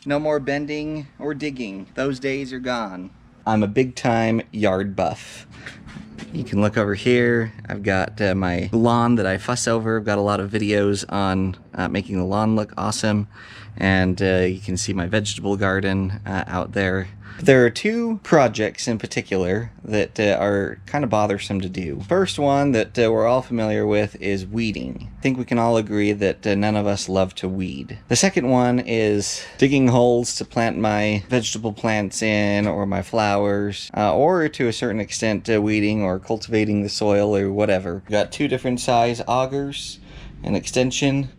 No more bending or digging. Those days are gone. I'm a big time yard buff. You can look over here. I've got my lawn that I fuss over. I've got a lot of videos on making the lawn look awesome. And you can see my vegetable garden out there. There are two projects in particular that are kind of bothersome to do. First one that we're all familiar with is weeding. I think we can all agree that none of us love to weed. The second one is digging holes to plant my vegetable plants in, or my flowers, or to a certain extent weeding or cultivating the soil or whatever. We've got two different size augers, an extension,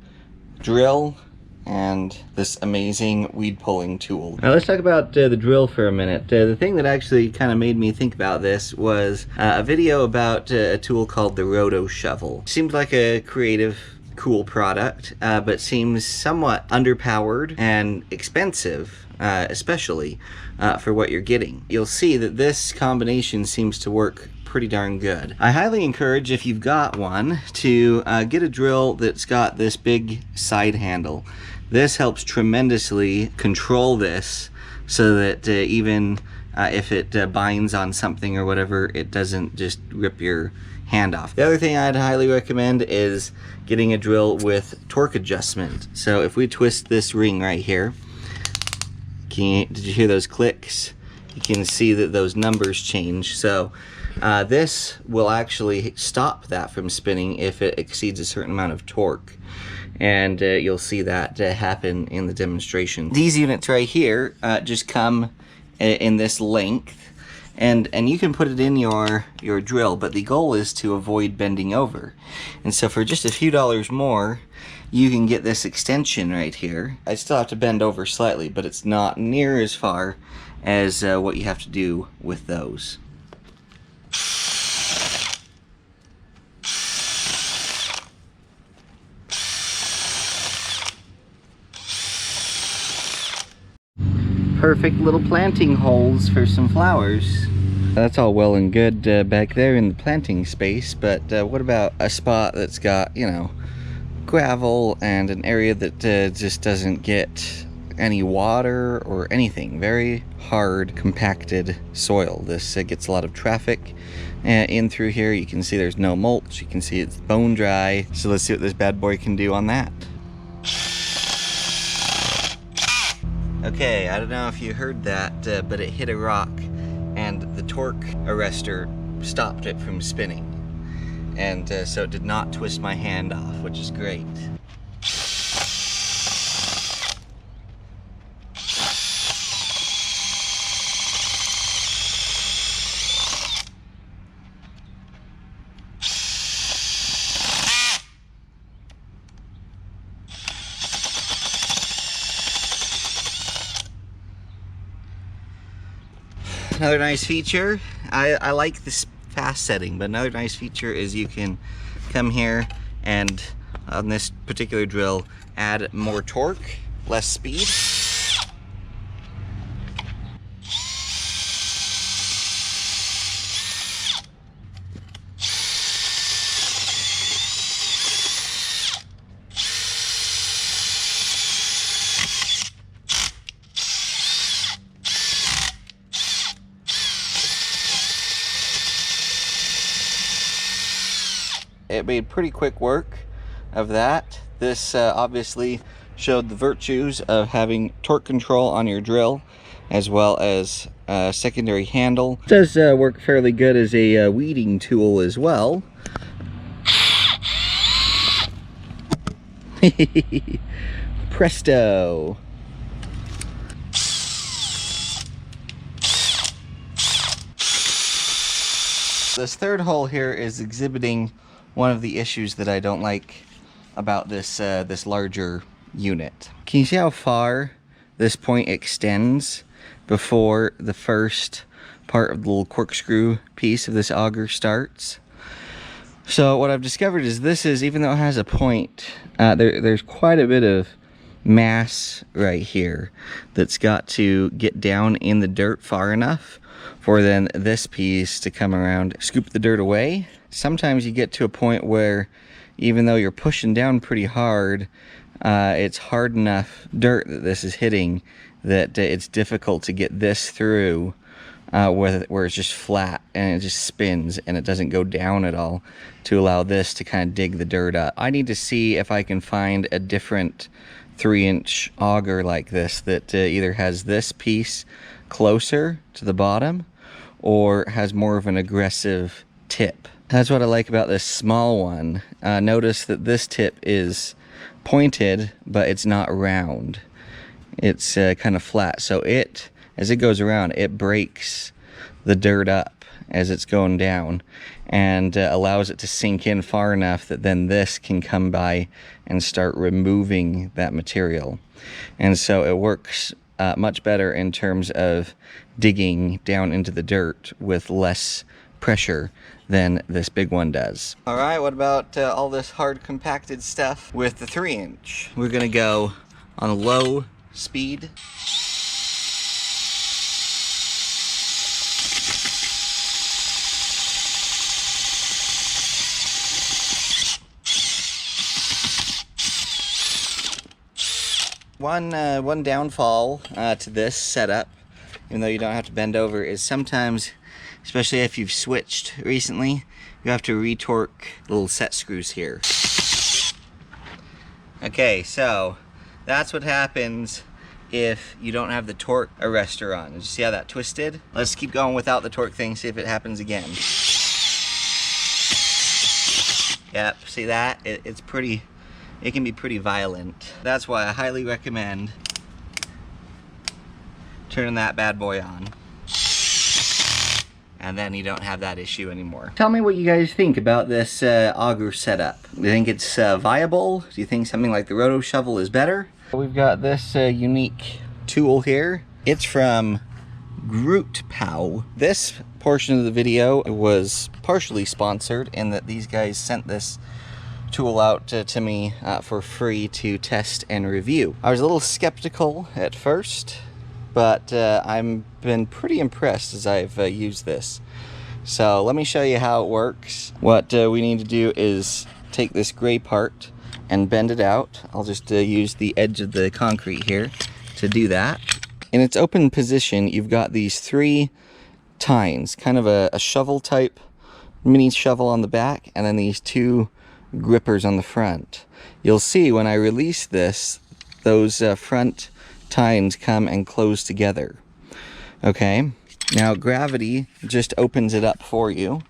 drill, and this amazing weed pulling tool. Now let's talk about the drill for a minute. The thing that actually kind of made me think about this was a video about a tool called the Roto Shovel. Seemed like a creative, cool product, but seems somewhat underpowered and expensive, especially for what you're getting. You'll see that this combination seems to work pretty darn good. I highly encourage, if you've got one, to get a drill that's got this big side handle. This helps tremendously control this so that even if it binds on something or whatever, it doesn't just rip your hand off. The other thing I'd highly recommend is getting a drill with torque adjustment. So if we twist this ring right here, did you hear those clicks? You can see that those numbers change. So this will actually stop that from spinning if it exceeds a certain amount of torque. And you'll see that happen in the demonstration. These units right here just come in this length, and you can put it in your drill, but the goal is to avoid bending over. And so for just a few dollars more, you can get this extension right here. I still have to bend over slightly, but it's not near as far as what you have to do with those. Perfect little planting holes for some flowers. That's all well and good back there in the planting space, but what about a spot that's got, you know, gravel and an area that just doesn't get any water or anything? Very hard, compacted soil. This gets a lot of traffic in through here. You can see there's no mulch. You can see it's bone dry. So let's see what this bad boy can do on that. Okay, I don't know if you heard that, but it hit a rock and the torque arrestor stopped it from spinning. And so it did not twist my hand off, which is great. Another nice feature, I like this fast setting, but another nice feature is you can come here and on this particular drill add more torque, less speed. It made pretty quick work of that. This obviously showed the virtues of having torque control on your drill, as well as a secondary handle. It does work fairly good as a weeding tool as well. Presto! This third hole here is exhibiting one of the issues that I don't like about this this larger unit. Can you see how far this point extends before the first part of the little corkscrew piece of this auger starts? So what I've discovered is this is, even though it has a point, there's quite a bit of mass right here that's got to get down in the dirt far enough for then this piece to come around, scoop the dirt away. Sometimes you get to a point where even though you're pushing down pretty hard, it's hard enough dirt that this is hitting that it's difficult to get this through where it's just flat and it just spins and it doesn't go down at all, to allow this to kind of dig the dirt up. I need to see if I can find a different 3-inch auger like this that either has this piece closer to the bottom or has more of an aggressive tip. That's what I like about this small one. Notice that this tip is pointed, but it's not round. It's kind of flat, so as it goes around, it breaks the dirt up as it's going down and allows it to sink in far enough that then this can come by and start removing that material. And so it works much better in terms of digging down into the dirt with less pressure than this big one does. All right, what about all this hard compacted stuff with the 3-inch? We're gonna go on a low speed. One downfall to this setup, even though you don't have to bend over, is sometimes, especially if you've switched recently, you have to retorque little set screws here. Okay, so that's what happens if you don't have the torque arrestor on. Did you see how that twisted? Let's keep going without the torque thing, see if it happens again. Yep, see that? It can be pretty violent. That's why I highly recommend turning that bad boy on. And then you don't have that issue anymore. Tell me what you guys think about this auger setup. Do you think it's viable? Do you think something like the Roto Shovel is better? We've got this unique tool here. It's from GrootPow. This portion of the video was partially sponsored in that these guys sent this tool out to me for free to test and review. I was a little skeptical at first, but I've been pretty impressed as I've used this. So let me show you how it works. What we need to do is take this gray part and bend it out. I'll just use the edge of the concrete here to do that. In its open position, you've got these 3 tines, kind of a shovel type mini shovel on the back, and then these 2 grippers on the front. You'll see when I release this, those front tines come and close together. Okay, now gravity just opens it up for you,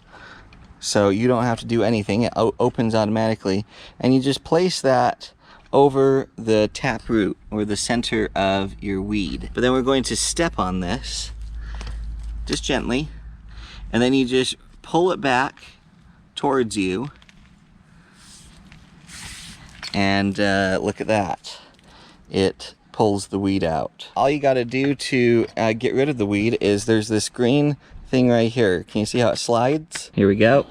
so you don't have to do anything. It opens automatically, and you just place that over the tap root or the center of your weed. But then we're going to step on this just gently, and then you just pull it back towards you. And look at that. It pulls the weed out. All you got to do to get rid of the weed is there's this green thing right here. Can you see how it slides? Here we go.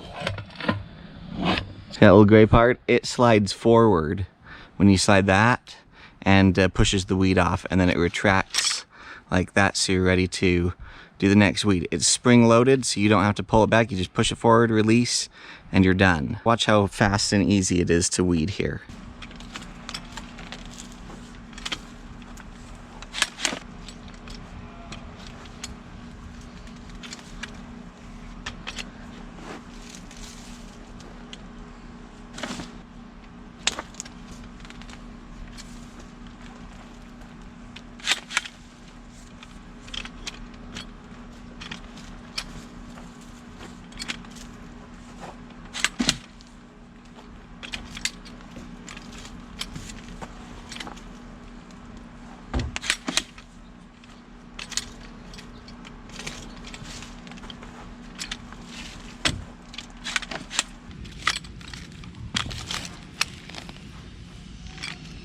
It's got a little gray part. It slides forward when you slide that and pushes the weed off, and then it retracts like that, so you're ready to do the next weed. It's spring loaded, so you don't have to pull it back. You just push it forward, release, and you're done. Watch how fast and easy it is to weed here.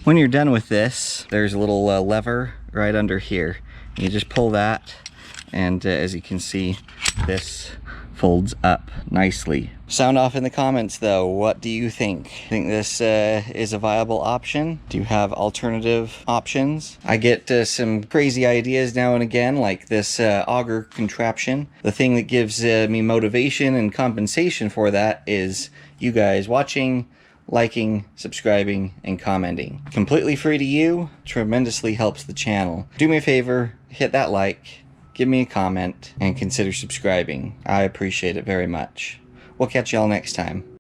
When you're done with this, there's a little lever right under here. You just pull that, and as you can see, this folds up nicely. Sound off in the comments though. What do you think? Think this is a viable option? Do you have alternative options? I get some crazy ideas now and again, like this auger contraption. The thing that gives me motivation and compensation for that is you guys watching, liking, subscribing, and commenting. Completely free to you, tremendously helps the channel. Do me a favor, hit that like, give me a comment, and consider subscribing. I appreciate it very much. We'll catch y'all next time.